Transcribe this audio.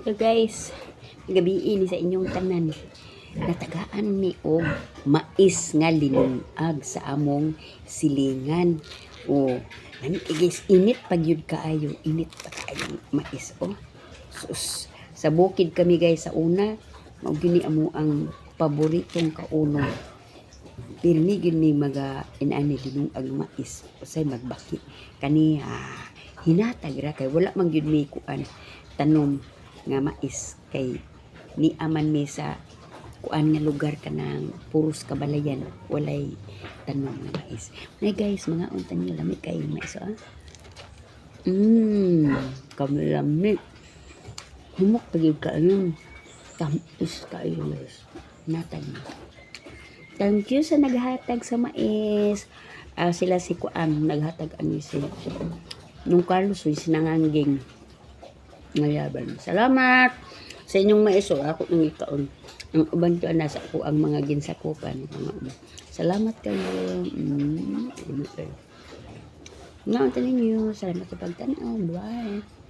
So guys, gabi ini sa inyong tanan. Natagaan mi og mais nga linungag sa among silingan. O, nani guys, init pag yun kaayo, init pa kaayo mais o. Sus, sa bukid kami guys sa una, mao gini amo ang paboritong kauno. Pirmi gyud mi maga inani linungag mais, usay magbaki. Kani hinatag ra kay wala man gyud mi kuan tanom nga mais kay ni aman mi sa kuan nga lugar kanang puros kabalayan walay tanom nga mais. Nay guys, mga untan niyo lami kay mais kami lami. Humok pagid kaayong tamis kayo guys. Natag. Thank you sa naghatag sa mais. Sila si Kuan naghatag ani si nung Carlos sinangangging ngayaban. Salamat sa inyong maiso. Ako nang ikaon. Ang uban ko nasa ako ang mga ginsakupan. Salamat kayo. Nga, tanin nyo. Salamat sa pagtanaw. Bye.